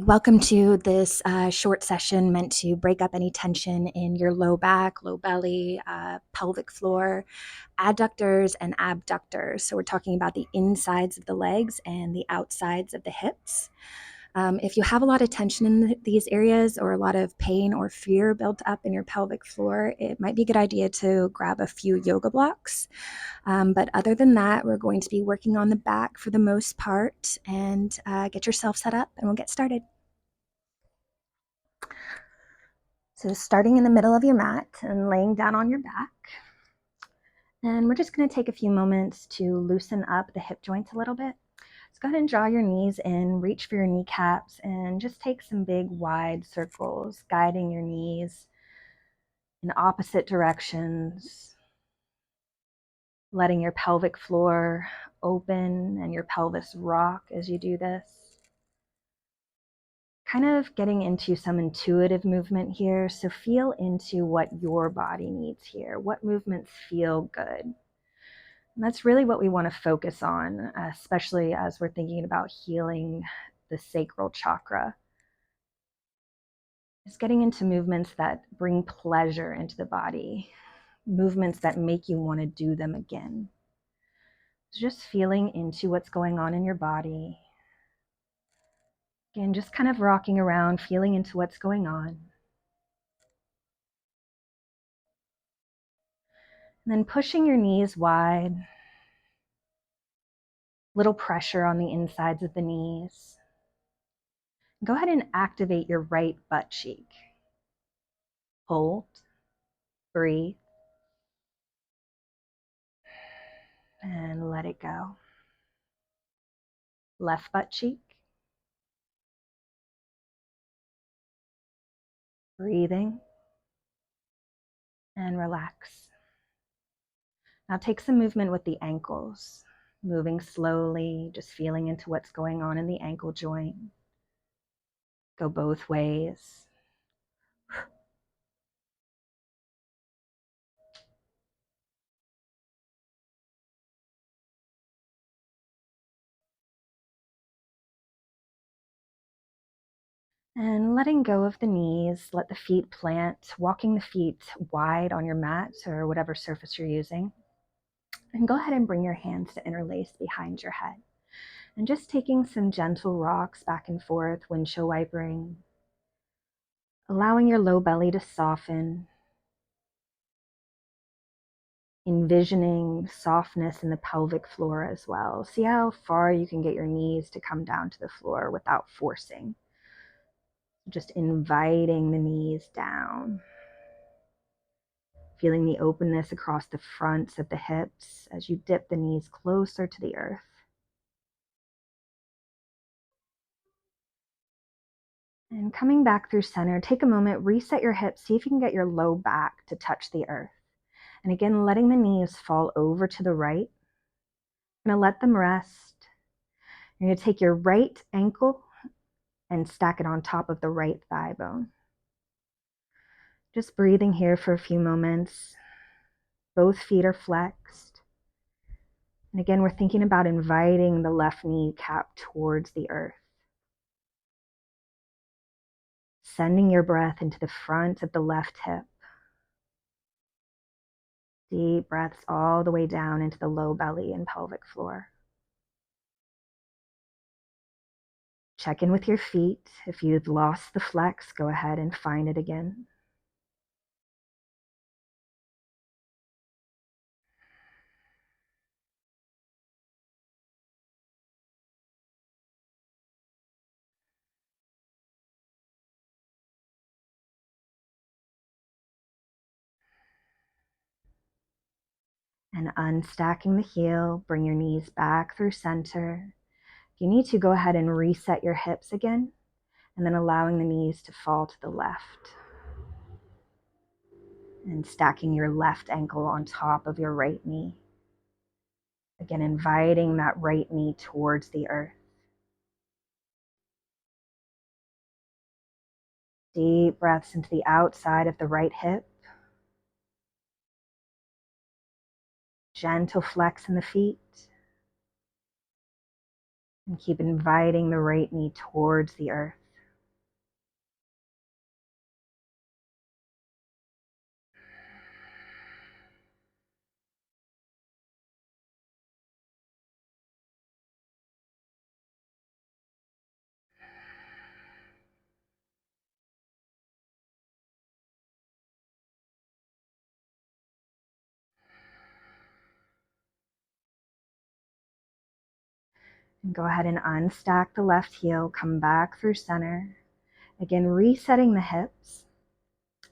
Welcome to this short session meant to break up any tension in your low back, low belly, pelvic floor, adductors, and abductors. So, we're talking about the insides of the legs and the outsides of the hips. If you have a lot of tension in these areas or a lot of pain or fear built up in your pelvic floor, it might be a good idea to grab a few yoga blocks. But other than that, we're going to be working on the back for the most part, and get yourself set up and we'll get started. So starting in the middle of your mat and laying down on your back. And we're just going to take a few moments to loosen up the hip joints a little bit. So go ahead and draw your knees in, reach for your kneecaps, and just take some big wide circles, guiding your knees in opposite directions, letting your pelvic floor open and your pelvis rock as you do this. Kind of getting into some intuitive movement here. So feel into what your body needs here. What movements feel good? And that's really what we want to focus on, especially as we're thinking about healing the sacral chakra. Is getting into movements that bring pleasure into the body, movements that make you want to do them again. So just feeling into what's going on in your body. Again, just kind of rocking around, feeling into what's going on. And then pushing your knees wide, little pressure on the insides of the knees. Go ahead and activate your right butt cheek. Hold, breathe, and let it go. Left butt cheek. Breathing and relax. Now take some movement with the ankles, moving slowly, just feeling into what's going on in the ankle joint. Go both ways. And letting go of the knees, let the feet plant, walking the feet wide on your mat or whatever surface you're using. And go ahead and bring your hands to interlace behind your head. And just taking some gentle rocks back and forth, windshield wipering, allowing your low belly to soften, envisioning softness in the pelvic floor as well. See how far you can get your knees to come down to the floor without forcing. Just inviting the knees down. Feeling the openness across the fronts of the hips as you dip the knees closer to the earth. And coming back through center, take a moment, reset your hips, see if you can get your low back to touch the earth. And again, letting the knees fall over to the right. I'm going to let them rest. You're going to take your right ankle and stack it on top of the right thigh bone. Just breathing here for a few moments. Both feet are flexed. And again, we're thinking about inviting the left kneecap towards the earth. Sending your breath into the front of the left hip. Deep breaths all the way down into the low belly and pelvic floor. Check in with your feet. If you've lost the flex, go ahead and find it again. And unstacking the heel, bring your knees back through center. If you need to, go ahead and reset your hips again, and then allowing the knees to fall to the left. And stacking your left ankle on top of your right knee. Again, inviting that right knee towards the earth. Deep breaths into the outside of the right hip. Gentle flex in the feet. And keep inviting the right knee towards the earth. And go ahead and unstack the left heel, come back through center. Again, resetting the hips.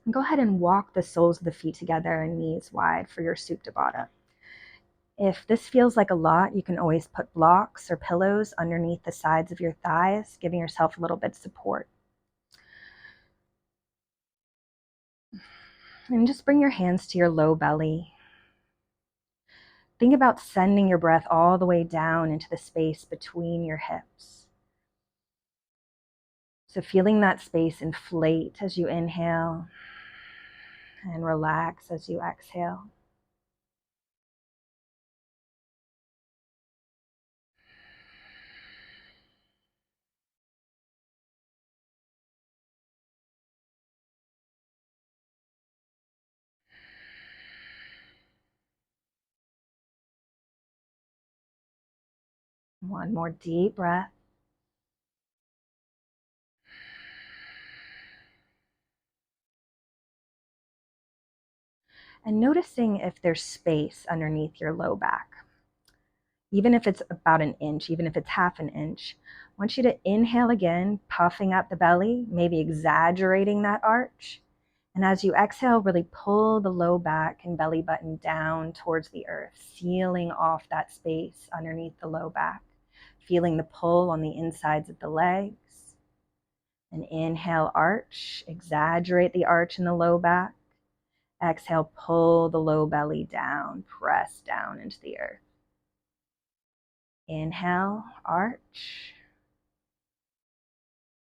And go ahead and walk the soles of the feet together and knees wide for your Supta Baddha. If this feels like a lot, you can always put blocks or pillows underneath the sides of your thighs, giving yourself a little bit of support. And just bring your hands to your low belly. Think about sending your breath all the way down into the space between your hips. So feeling that space inflate as you inhale and relax as you exhale. One more deep breath. And noticing if there's space underneath your low back. Even if it's about an inch, even if it's half an inch. I want you to inhale again, puffing up the belly, maybe exaggerating that arch. And as you exhale, really pull the low back and belly button down towards the earth, sealing off that space underneath the low back, feeling the pull on the insides of the legs. And inhale, arch, exaggerate the arch in the low back. Exhale, pull the low belly down, press down into the earth. Inhale, arch.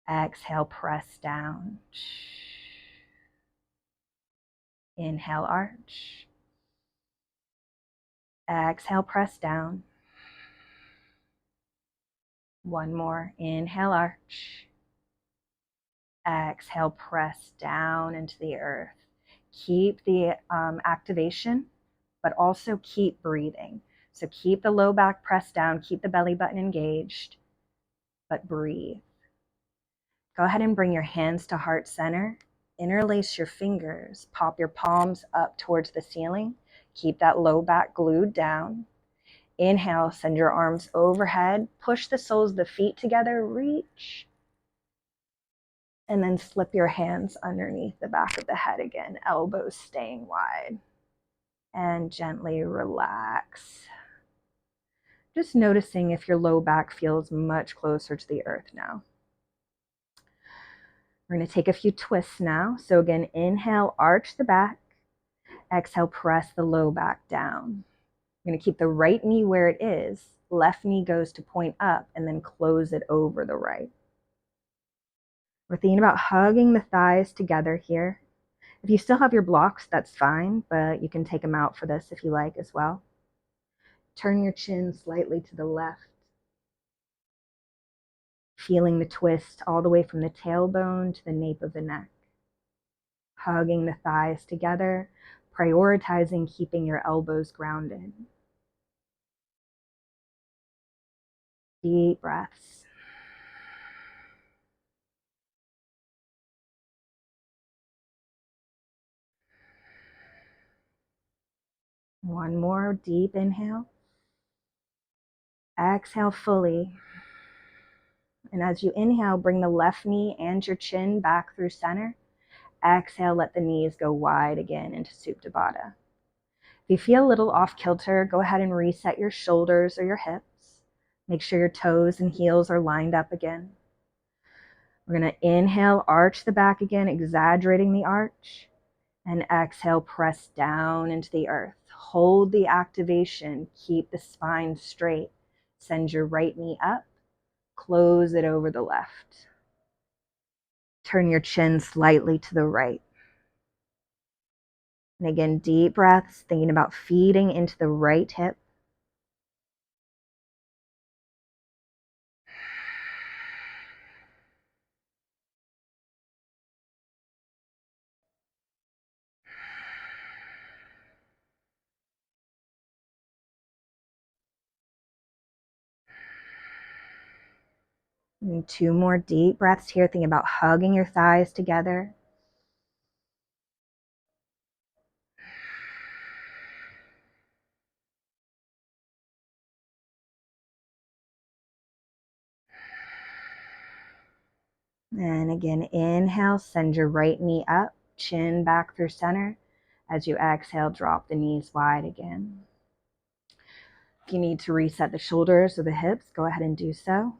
Exhale, press down. Inhale, arch. Exhale, press down. One more. Inhale, arch. Exhale, press down into the earth. Keep the activation, but also keep breathing. So keep the low back pressed down, keep the belly button engaged, but breathe. Go ahead and bring your hands to heart center. Interlace your fingers. Pop your palms up towards the ceiling. Keep that low back glued down. Inhale, send your arms overhead. Push the soles of the feet together. Reach. And then slip your hands underneath the back of the head again. Elbows staying wide. And gently relax. Just noticing if your low back feels much closer to the earth now. We're going to take a few twists now. So again, inhale, arch the back. Exhale, press the low back down. You're going to keep the right knee where it is. Left knee goes to point up and then close it over the right. We're thinking about hugging the thighs together here. If you still have your blocks, that's fine, but you can take them out for this if you like as well. Turn your chin slightly to the left. Feeling the twist all the way from the tailbone to the nape of the neck. Hugging the thighs together, prioritizing keeping your elbows grounded. Deep breaths. One more deep inhale. Exhale fully. And as you inhale, bring the left knee and your chin back through center. Exhale, let the knees go wide again into Supta Baddha. If you feel a little off kilter, go ahead and reset your shoulders or your hips. Make sure your toes and heels are lined up again. We're going to inhale, arch the back again, exaggerating the arch. And exhale, press down into the earth. Hold the activation. Keep the spine straight. Send your right knee up. Close it over the left. Turn your chin slightly to the right. And again, deep breaths, thinking about feeding into the right hip. And two more deep breaths here, thinking about hugging your thighs together. And again, inhale, send your right knee up, chin back through center. As you exhale, drop the knees wide again. If you need to reset the shoulders or the hips, go ahead and do so.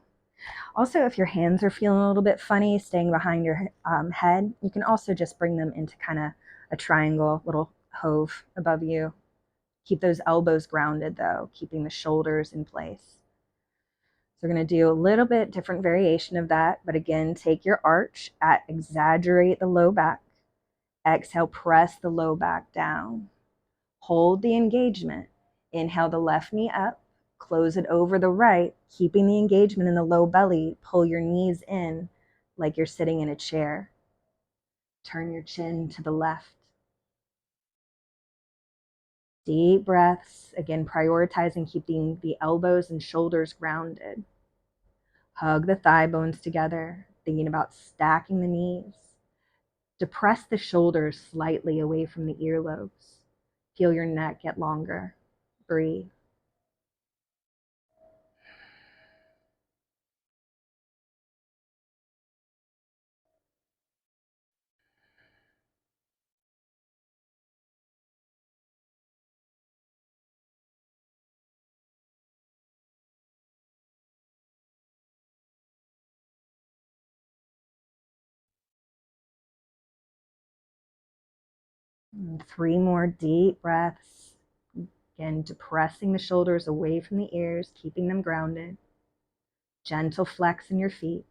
Also, if your hands are feeling a little bit funny, staying behind your head, you can also just bring them into kind of a triangle, little hove above you. Keep those elbows grounded though, keeping the shoulders in place. So we're going to do a little bit different variation of that, but again, take your arch, exaggerate the low back. Exhale, press the low back down. Hold the engagement. Inhale the left knee up, close it over the right, keeping the engagement in the low belly. Pull your knees in like you're sitting in a chair. Turn your chin to the left. Deep breaths, again, prioritizing keeping the elbows and shoulders grounded. Hug the thigh bones together, thinking about stacking the knees. Depress the shoulders slightly away from the earlobes. Feel your neck get longer. Breathe. And 3 more deep breaths. Again, depressing the shoulders away from the ears, keeping them grounded. Gentle flex in your feet.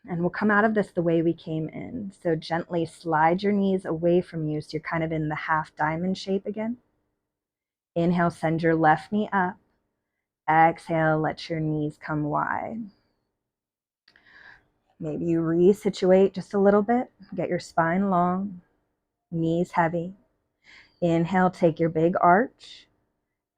And we'll come out of this the way we came in. So gently slide your knees away from you so you're kind of in the half diamond shape again. Inhale, send your left knee up. Exhale, let your knees come wide. Maybe you resituate just a little bit. Get your spine long, knees heavy. Inhale, take your big arch.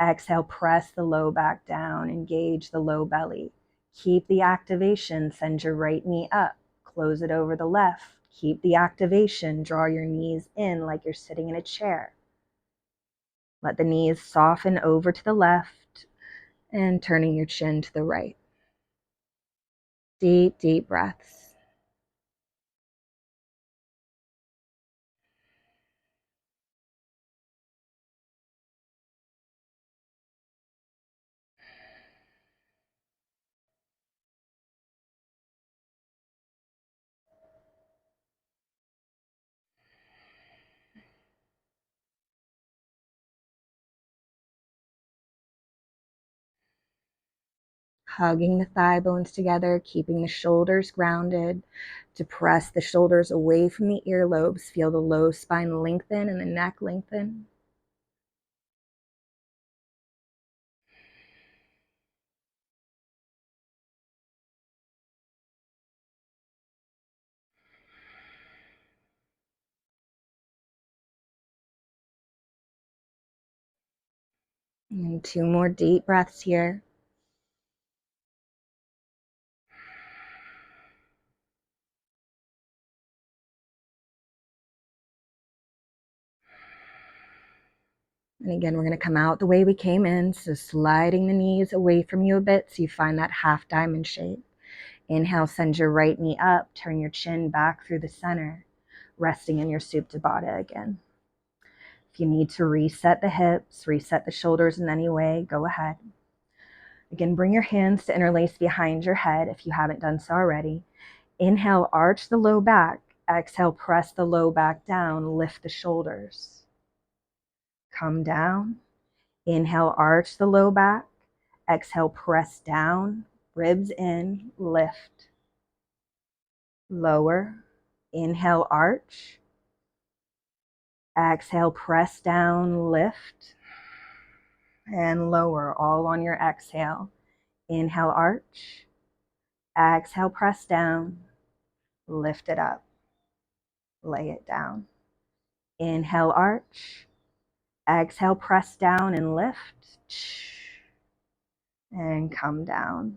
Exhale, press the low back down, engage the low belly. Keep the activation, send your right knee up, close it over the left. Keep the activation, draw your knees in like you're sitting in a chair. Let the knees soften over to the left and turning your chin to the right. Deep, deep breaths. Hugging the thigh bones together, keeping the shoulders grounded. Depress the shoulders away from the earlobes. Feel the low spine lengthen and the neck lengthen. And 2 more deep breaths here. And again, we're going to come out the way we came in. So sliding the knees away from you a bit so you find that half diamond shape. Inhale, send your right knee up, turn your chin back through the center, resting in your Supta Baddha again. If you need to reset the hips, reset the shoulders in any way, go ahead. Again, bring your hands to interlace behind your head if you haven't done so already. Inhale, arch the low back. Exhale, press the low back down, lift the shoulders. Come down. Inhale, arch the low back. Exhale, press down, ribs in, lift. Lower. Inhale, arch. Exhale, press down, lift. And lower, all on your exhale. Inhale, arch. Exhale, press down, lift it up. Lay it down. Inhale, arch. Exhale, press down and lift. And come down.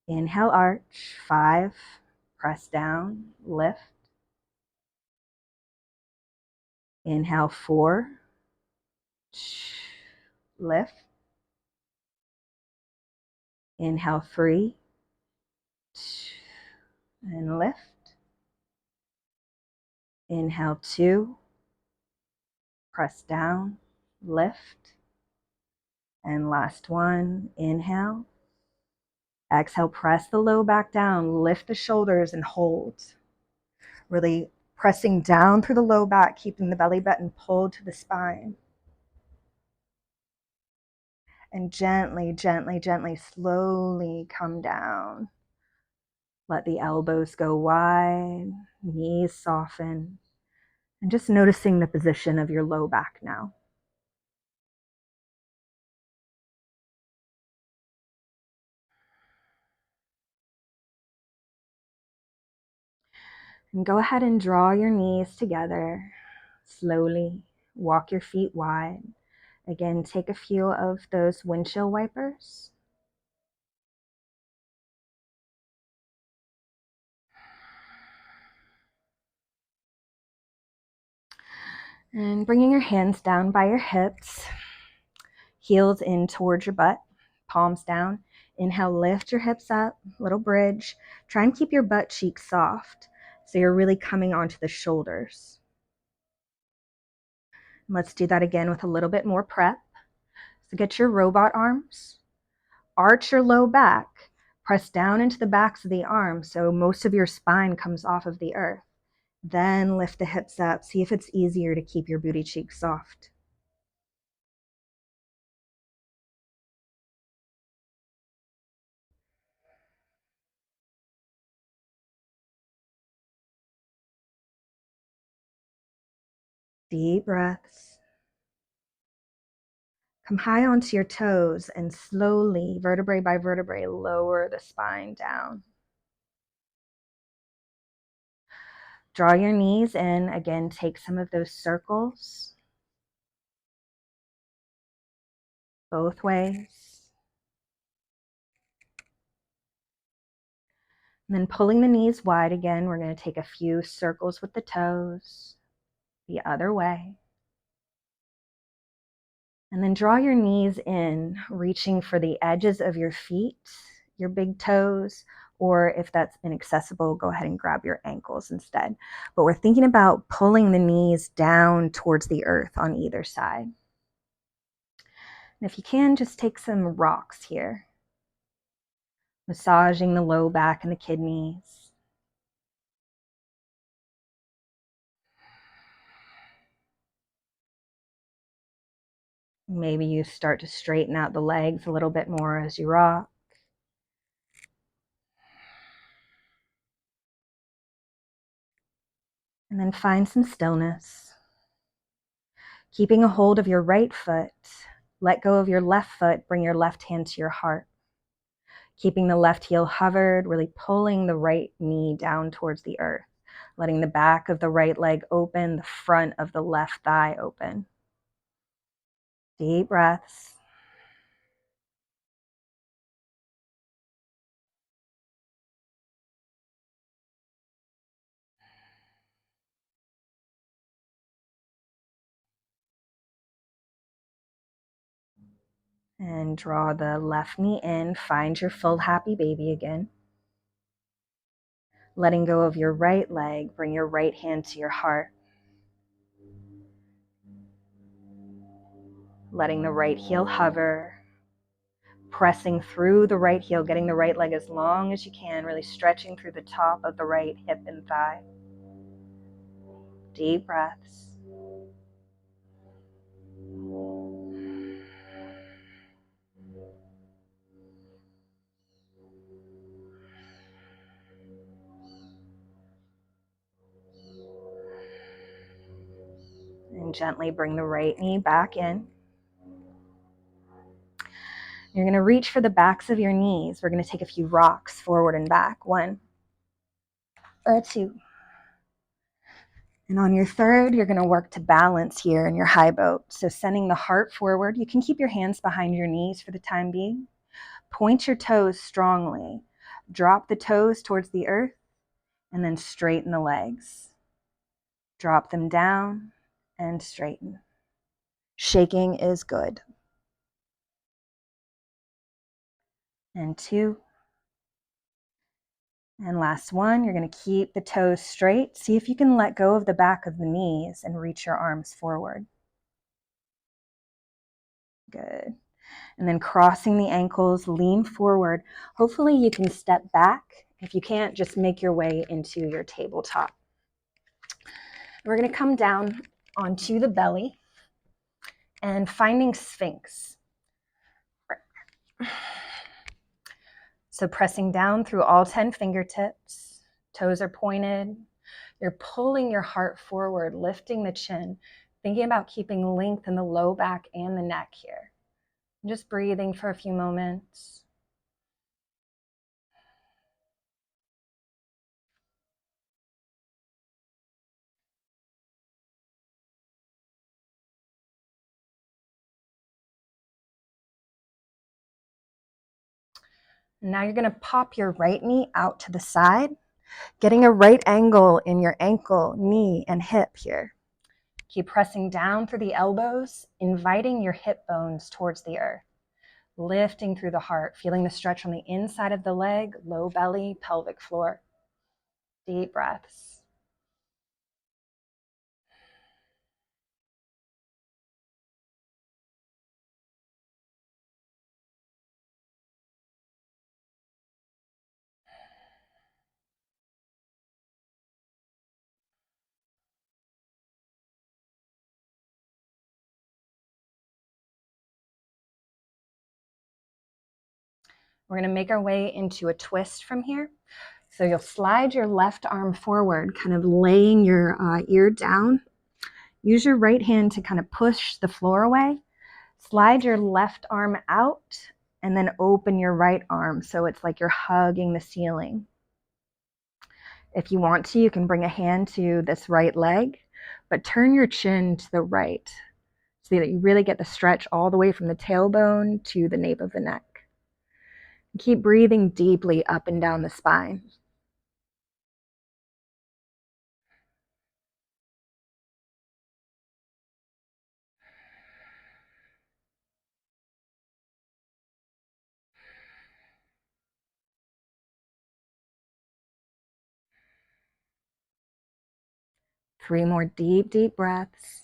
Inhale, arch. 5. Press down, lift. Inhale, 4. Lift. Inhale 3, and lift. Inhale 2, press down, lift. And last one, inhale. Exhale, press the low back down, lift the shoulders and hold. Really pressing down through the low back, keeping the belly button pulled to the spine. And gently, gently, gently, slowly come down. Let the elbows go wide, knees soften, and just noticing the position of your low back now. And go ahead and draw your knees together slowly. Walk your feet wide. Again, take a few of those windshield wipers. And bringing your hands down by your hips, heels in towards your butt, palms down. Inhale, lift your hips up, little bridge. Try and keep your butt cheeks soft so you're really coming onto the shoulders. Let's do that again with a little bit more prep. So get your robot arms, arch your low back, press down into the backs of the arms so most of your spine comes off of the earth. Then lift the hips up. See if it's easier to keep your booty cheeks soft. Deep breaths. Come high onto your toes and slowly, vertebrae by vertebrae, lower the spine down. Draw your knees in. Again, take some of those circles both ways. And then pulling the knees wide again, we're going to take a few circles with the toes the other way. And then draw your knees in, reaching for the edges of your feet, your big toes, or if that's inaccessible, go ahead and grab your ankles instead. But we're thinking about pulling the knees down towards the earth on either side. And if you can, just take some rocks here, massaging the low back and the kidneys. Maybe you start to straighten out the legs a little bit more as you rock. And then find some stillness. Keeping a hold of your right foot, let go of your left foot, bring your left hand to your heart. Keeping the left heel hovered, really pulling the right knee down towards the earth, letting the back of the right leg open, the front of the left thigh open. Deep breaths. And draw the left knee in, find your full happy baby again. Letting go of your right leg, bring your right hand to your heart. Letting the right heel hover, pressing through the right heel, getting the right leg as long as you can, really stretching through the top of the right hip and thigh. Deep breaths. And gently bring the right knee back in. You're going to reach for the backs of your knees. We're going to take a few rocks forward and back. 1 or 2. And on your third, you're going to work to balance here in your high boat. So sending the heart forward. You can keep your hands behind your knees for the time being. Point your toes strongly. Drop the toes towards the earth and then straighten the legs. Drop them down and straighten. Shaking is good. and 2. And last one, you're going to keep the toes straight. See if you can let go of the back of the knees and reach your arms forward. Good. And then crossing the ankles, lean forward. Hopefully you can step back. If you can't, just make your way into your tabletop. We're going to come down onto the belly and finding Sphinx. So pressing down through all 10 fingertips, toes are pointed. You're pulling your heart forward, lifting the chin, thinking about keeping length in the low back and the neck here. Just breathing for a few moments. And now you're going to pop your right knee out to the side, getting a right angle in your ankle, knee, and hip here. Keep pressing down through the elbows, inviting your hip bones towards the earth. Lifting through the heart, feeling the stretch on the inside of the leg, low belly, pelvic floor. Deep breaths. We're going to make our way into a twist from here. So you'll slide your left arm forward, kind of laying your ear down. Use your right hand to kind of push the floor away. Slide your left arm out and then open your right arm so it's like you're hugging the ceiling. If you want to, you can bring a hand to this right leg, but turn your chin to the right so that you really get the stretch all the way from the tailbone to the nape of the neck. Keep breathing deeply up and down the spine. Three more deep, deep breaths.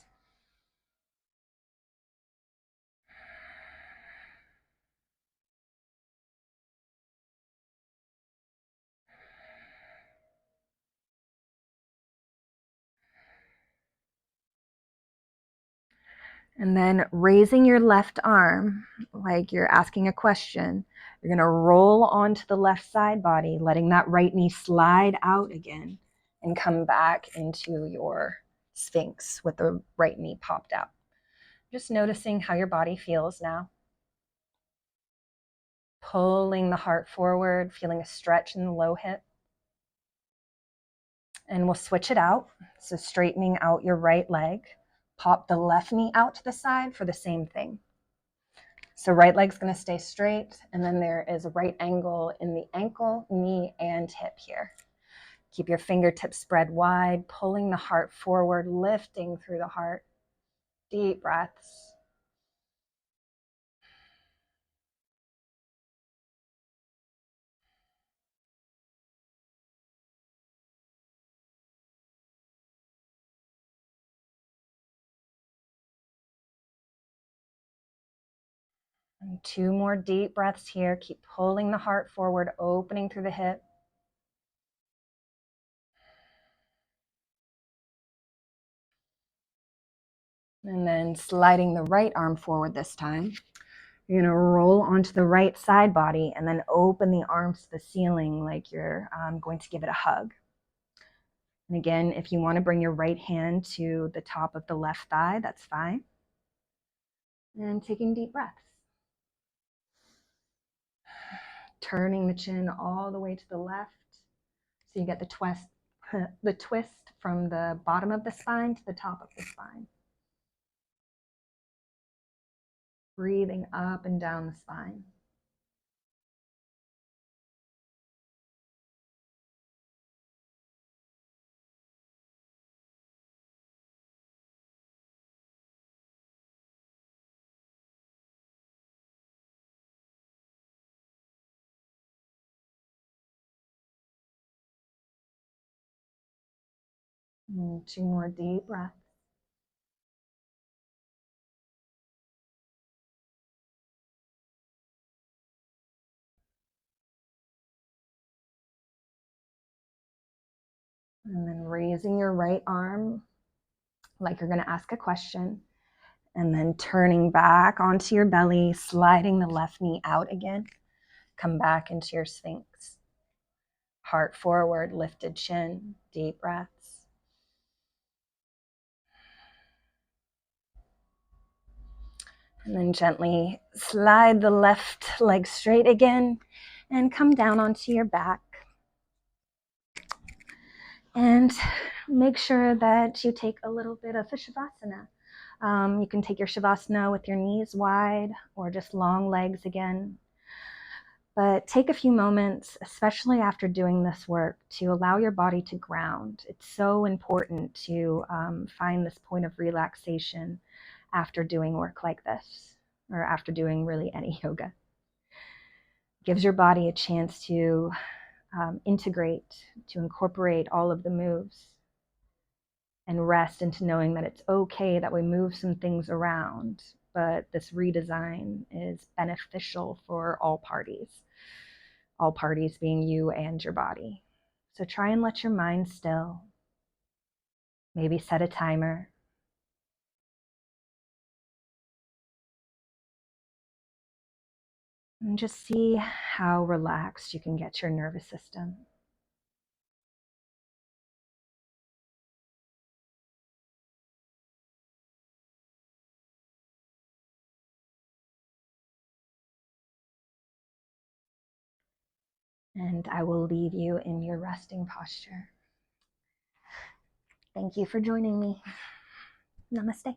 And then raising your left arm like you're asking a question. You're going to roll onto the left side body, letting that right knee slide out again and come back into your Sphinx with the right knee popped out. Just noticing how your body feels now. Pulling the heart forward, feeling a stretch in the low hip. And we'll switch it out. So straightening out your right leg. Pop the left knee out to the side for the same thing. So right leg's going to stay straight, and then there is a right angle in the ankle, knee, and hip here. Keep your fingertips spread wide, pulling the heart forward, lifting through the heart. Deep breaths. And 2 more deep breaths here. Keep pulling the heart forward, opening through the hip. And then sliding the right arm forward this time. You're going to roll onto the right side body and then open the arms to the ceiling like you're going to give it a hug. And again, if you want to bring your right hand to the top of the left thigh, that's fine. And taking deep breaths. Turning the chin all the way to the left. So you get the twist from the bottom of the spine to the top of the spine. Breathing up and down the spine. And 2 more deep breaths. And then raising your right arm like you're going to ask a question. And then turning back onto your belly, sliding the left knee out again. Come back into your Sphinx. Heart forward, lifted chin, deep breaths. And then gently slide the left leg straight again and come down onto your back. And make sure that you take a little bit of a Shavasana. You can take your Shavasana with your knees wide or just long legs again. But take a few moments, especially after doing this work, to allow your body to ground. It's so important to find this point of relaxation after doing work like this, or after doing really any yoga. Gives your body a chance to integrate, to incorporate all of the moves, and rest into knowing that it's okay that we move some things around, but this redesign is beneficial for all parties being you and your body. So try and let your mind still. Maybe set a timer. And just see how relaxed you can get your nervous system. And I will leave you in your resting posture. Thank you for joining me. Namaste.